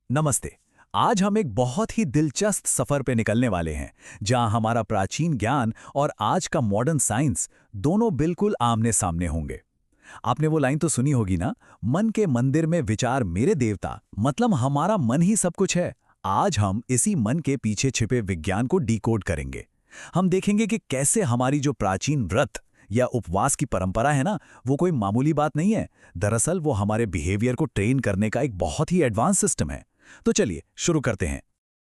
नमस्ते। आज हम एक बहुत ही दिलचस्प सफर पे निकलने वाले हैं, जहां हमारा प्राचीन ज्ञान और आज का मॉडर्न साइंस दोनों बिल्कुल आमने सामने होंगे। आपने वो लाइन तो सुनी होगी ना, मन के मंदिर में विचार मेरे देवता, मतलब हमारा मन ही सब कुछ है। आज हम इसी मन के पीछे छिपे विज्ञान को डिकोड करेंगे। हम देखेंगे कि कैसे हमारी जो प्राचीन व्रत या उपवास की परंपरा है ना, वो कोई मामूली बात नहीं है। दरअसल वो हमारे बिहेवियर को ट्रेन करने का एक बहुत ही एडवांस सिस्टम है। तो चलिए शुरू करते हैं।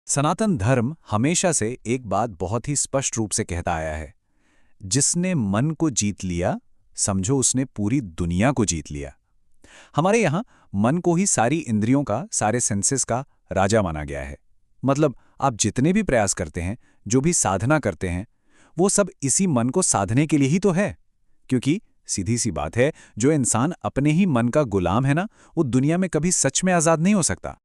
सनातन धर्म हमेशा से एक बात बहुत ही स्पष्ट रूप से कहता आया है। जिसने मन को जीत लिया, समझो उसने पूरी दुनिया को जीत लिया। हमारे यहाँ मन को ही सारी इंद्रियों का, सारे सेंसेस का राजा माना गया है। मतलब आप जितने भी प्रयास करते हैं, जो भी साधना करते हैं, वो सब इसी मन को साधने के लिए ही तो है। क्योंकि सीधी सी बात है, जो इंसान अपने ही मन का गुलाम है ना, वो दुनिया में कभी सच में आज़ाद नहीं हो सकता।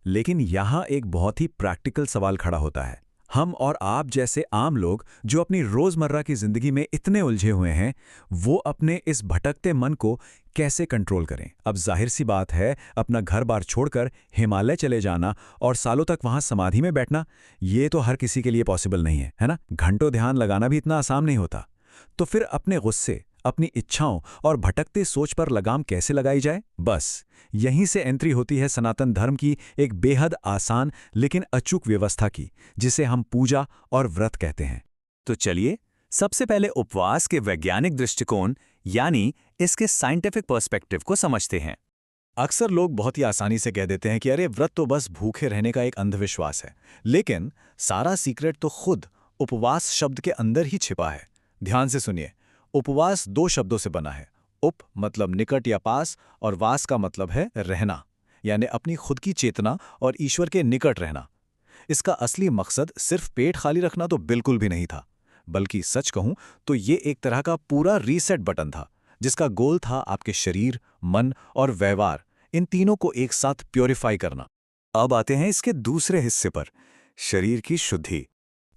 लेकिन यहाँ एक बहुत ही प्रैक्टिकल सवाल खड़ा होता है। हम और आप जैसे आम लोग जो अपनी रोजमर्रा की जिंदगी में इतने उलझे हुए हैं, वो अपने इस भटकते मन को कैसे कंट्रोल करें? अब जाहिर सी बात है, अपना घर बार छोड़कर हिमालय चले जाना और सालों तक वहां समाधि में बैठना, ये तो हर किसी के लिए पॉसिबल नहीं है ना? घंटों ध्यान लगाना भी इतना आसान नहीं होता। तो फिर अपने गुस्से, अपनी इच्छाओं और भटकते सोच पर लगाम कैसे लगाई जाए? बस यहीं से एंट्री होती है सनातन धर्म की एक बेहद आसान लेकिन अचूक व्यवस्था की, जिसे हम पूजा और व्रत कहते हैं। तो चलिए, सबसे पहले उपवास के वैज्ञानिक दृष्टिकोण यानी इसके साइंटिफिक पर्सपेक्टिव को समझते हैं। अक्सर लोग बहुत ही आसानी से कह देते हैं कि अरे व्रत तो बस भूखे रहने का एक अंधविश्वास है। लेकिन सारा सीक्रेट तो खुद उपवास शब्द के अंदर ही छिपा है। ध्यान से सुनिए, उपवास दो शब्दों से बना है। उप मतलब निकट या पास, और वास का मतलब है रहना, यानी अपनी खुद की चेतना और ईश्वर के निकट रहना। इसका असली मकसद सिर्फ पेट खाली रखना तो बिल्कुल भी नहीं था, बल्कि सच कहूं तो ये एक तरह का पूरा रीसेट बटन था, जिसका गोल था आपके शरीर, मन और व्यवहार, इन तीनों को एक साथ प्योरीफाई करना। अब आते हैं इसके दूसरे हिस्से पर, शरीर की शुद्धि।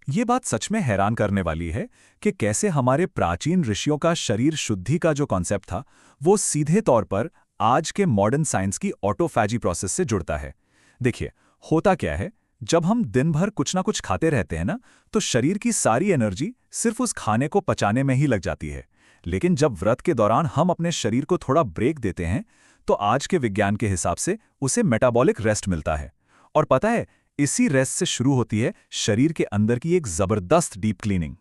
ये बात सच में हैरान करने वाली है कि कैसे हमारे प्राचीन ऋषियों का शरीर शुद्धि का जो कॉन्सेप्ट था, वो सीधे तौर पर आज के मॉडर्न साइंस की ऑटोफैजी प्रोसेस से जुड़ता है। देखिए, होता क्या है, जब हम दिन भर कुछ ना कुछ खाते रहते हैं ना, तो शरीर की सारी एनर्जी सिर्फ उस खाने को पचाने में ही लग जाती है। लेकिन जब व्रत के दौरान हम अपने शरीर को थोड़ा ब्रेक देते हैं, तो आज के विज्ञान के हिसाब से उसे मेटाबॉलिक रेस्ट मिलता है। और पता है, इसी रेस्ट से शुरू होती है शरीर के अंदर की एक जबरदस्त डीप क्लीनिंग।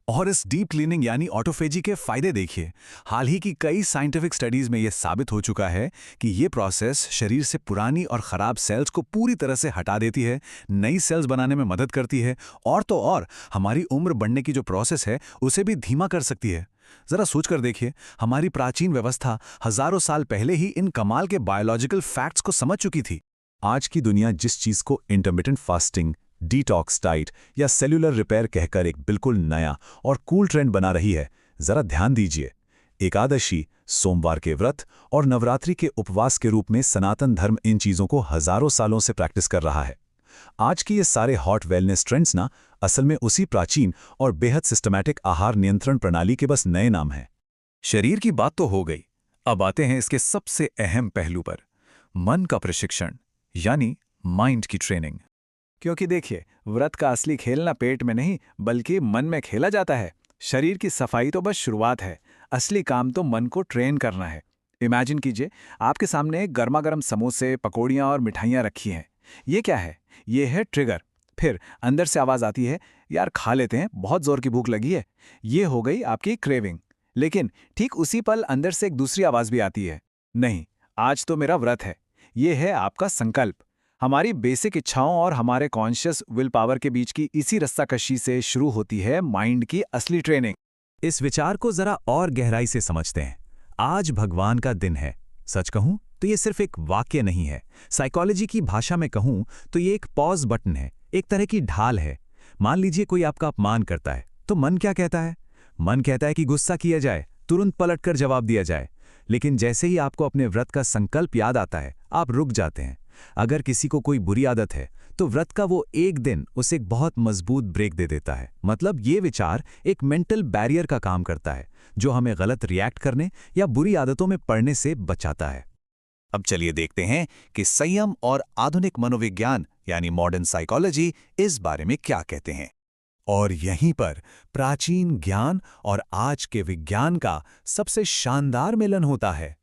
और इस डीप क्लीनिंग यानी ऑटोफेजी के फायदे देखिए। हाल ही की कई साइंटिफिक स्टडीज में यह साबित हो चुका है कि यह प्रोसेस शरीर से पुरानी और खराब सेल्स को पूरी तरह से हटा देती है, नई सेल्स बनाने में मदद करती है, और तो और हमारी उम्र बढ़ने की जो प्रोसेस है उसे भी धीमा कर सकती है। जरा सोचकर देखिए, हमारी प्राचीन व्यवस्था हजारों साल पहले ही इन कमाल के बायोलॉजिकल फैक्ट्स को समझ चुकी थी। आज की दुनिया जिस चीज को इंटरमिटेंट फास्टिंग, डिटॉक्स डाइट या सेल्यूलर रिपेयर कहकर एक बिल्कुल नया और कूल ट्रेंड बना रही है, जरा ध्यान दीजिए। एकादशी, सोमवार के व्रत और नवरात्रि के उपवास के रूप में सनातन धर्म इन चीजों को हजारों सालों से प्रैक्टिस कर रहा है। आज की ये सारे हॉट वेलनेस ट्रेंड्स ना, असल में उसी प्राचीन और बेहद सिस्टमैटिक आहार नियंत्रण प्रणाली के बस नए नाम हैं। शरीर की बात तो हो गई, अब आते हैं इसके सबसे अहम पहलू पर, मन का प्रशिक्षण यानी माइंड की ट्रेनिंग। क्योंकि देखिए, व्रत का असली खेल ना पेट में नहीं बल्कि मन में खेला जाता है। शरीर की सफाई तो बस शुरुआत है, असली काम तो मन को ट्रेन करना है। इमेजिन कीजिए, आपके सामने गर्मा गर्म समोसे, पकौड़ियाँ और मिठाइयाँ रखी हैं। ये क्या है? ये है ट्रिगर। फिर अंदर से आवाज़ आती है, यार खा लेते हैं, बहुत जोर की भूख लगी है। ये हो गई आपकी क्रेविंग। लेकिन ठीक उसी पल अंदर से एक दूसरी आवाज़ भी आती है, नहीं, आज तो मेरा व्रत है। ये है आपका संकल्प। हमारी बेसिक इच्छाओं और हमारे कॉन्शियस विल पावर के बीच की इसी रस्साकशी से शुरू होती है माइंड की असली ट्रेनिंग। इस विचार को जरा और गहराई से समझते हैं। आज भगवान का दिन है। सच कहूं तो ये सिर्फ एक वाक्य नहीं है। साइकोलॉजी की भाषा में कहूं तो ये एक पॉज बटन है, एक तरह की ढाल है। मान लीजिए कोई आपका अपमान करता है, तो मन क्या कहता है? मन कहता है कि गुस्सा किया जाए, तुरंत पलटकर जवाब दिया जाए। लेकिन जैसे ही आपको अपने व्रत का संकल्प याद आता है, आप रुक जाते हैं। अगर किसी को कोई बुरी आदत है, तो व्रत का वो एक दिन उसे एक बहुत मजबूत ब्रेक दे देता है। मतलब ये विचार एक मेंटल बैरियर का काम करता है, जो हमें गलत रिएक्ट करने या बुरी आदतों में पड़ने से बचाता है। अब चलिए देखते हैं कि संयम और आधुनिक मनोविज्ञान यानी मॉडर्न साइकोलॉजी इस बारे में क्या कहते हैं। और यहीं पर प्राचीन ज्ञान और आज के विज्ञान का सबसे शानदार मिलन होता है।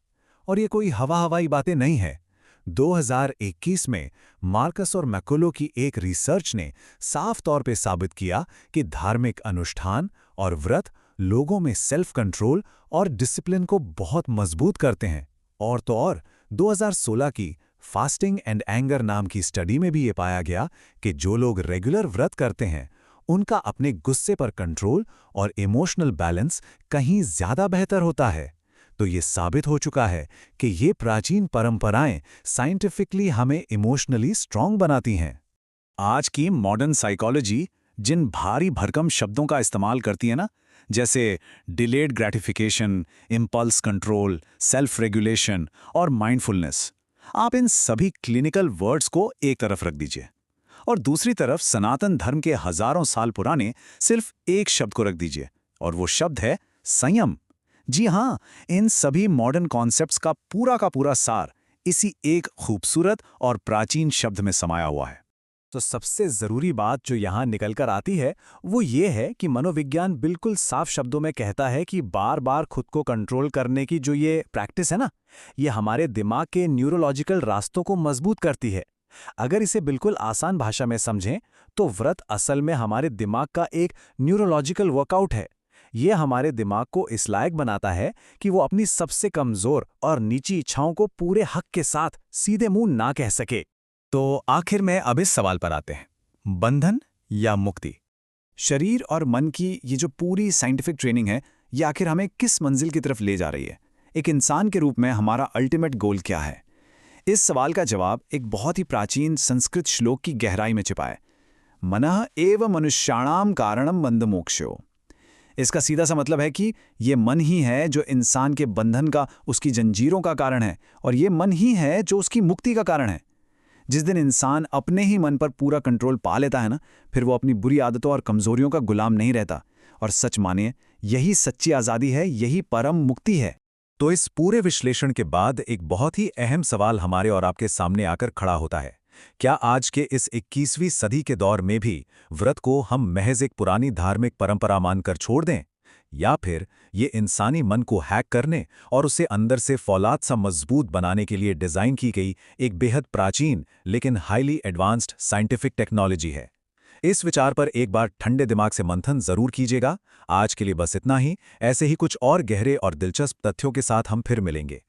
और ये कोई हवाई बातें नहीं है। 2021 में मार्कस और मैकुलो की एक रिसर्च ने साफ तौर पे साबित किया कि धार्मिक अनुष्ठान और व्रत लोगों में सेल्फ कंट्रोल और डिसिप्लिन को बहुत मजबूत करते हैं। और तो और 2016 की फास्टिंग एंड एंगर नाम की स्टडी में भी ये पाया गया कि जो लोग रेगुलर व्रत करते हैं उनका अपने गुस्से पर कंट्रोल और इमोशनल बैलेंस कहीं ज्यादा बेहतर होता है। तो ये साबित हो चुका है कि ये प्राचीन परंपराएं साइंटिफिकली हमें इमोशनली स्ट्रांग बनाती हैं। आज की मॉडर्न साइकोलॉजी जिन भारी भरकम शब्दों का इस्तेमाल करती है ना, जैसे delayed gratification, impulse control, self regulation और माइंडफुलनेस, आप इन सभी क्लिनिकल वर्ड्स को एक तरफ रख दीजिए और दूसरी तरफ सनातन धर्म के हजारों साल पुराने सिर्फ एक शब्द को रख दीजिए, और वो शब्द है संयम। जी हाँ, इन सभी मॉडर्न कॉन्सेप्ट्स का पूरा सार इसी एक खूबसूरत और प्राचीन शब्द में समाया हुआ है। तो सबसे जरूरी बात जो यहाँ निकल कर आती है वो ये है कि मनोविज्ञान बिल्कुल साफ शब्दों में कहता है कि बार बार खुद को कंट्रोल करने की जो ये प्रैक्टिस है ना, ये हमारे दिमाग के न्यूरोलॉजिकल रास्तों को मजबूत करती है। अगर इसे बिल्कुल आसान भाषा में समझें तो व्रत असल में हमारे दिमाग का एक न्यूरोलॉजिकल वर्कआउट है। ये हमारे दिमाग को इस लायक बनाता है कि वो अपनी सबसे कमजोर और नीची इच्छाओं को पूरे हक के साथ सीधे मुंह ना कह सके। तो आखिर में अब इस सवाल पर आते हैं, बंधन या मुक्ति? शरीर और मन की ये जो पूरी साइंटिफिक ट्रेनिंग है, ये आखिर हमें किस मंजिल की तरफ ले जा रही है? एक इंसान के रूप में हमारा अल्टीमेट गोल क्या है? इस सवाल का जवाब एक बहुत ही प्राचीन संस्कृत श्लोक की गहराई में छिपा है। मनः एव मनुष्याणाम कारणम बंधमोक्षो। इसका सीधा सा मतलब है कि ये मन ही है जो इंसान के बंधन का, उसकी जंजीरों का कारण है, और ये मन ही है जो उसकी मुक्ति का कारण है। जिस दिन इंसान अपने ही मन पर पूरा कंट्रोल पा लेता है ना, फिर वो अपनी बुरी आदतों और कमजोरियों का गुलाम नहीं रहता। और सच मानिए, यही सच्ची आज़ादी है, यही परम मुक्ति है। तो इस पूरे विश्लेषण के बाद एक बहुत ही अहम सवाल हमारे और आपके सामने आकर खड़ा होता है। क्या आज के इस 21वीं सदी के दौर में भी व्रत को हम महज एक पुरानी धार्मिक परंपरा मानकर छोड़ दें, या फिर ये इंसानी मन को हैक करने और उसे अंदर से फौलाद सा मजबूत बनाने के लिए डिजाइन की गई एक बेहद प्राचीन लेकिन हाईली एडवांस्ड साइंटिफिक टेक्नोलॉजी है? इस विचार पर एक बार ठंडे दिमाग से मंथन जरूर कीजिएगा। आज के लिए बस इतना ही। ऐसे ही कुछ और गहरे और दिलचस्प तथ्यों के साथ हम फिर मिलेंगे।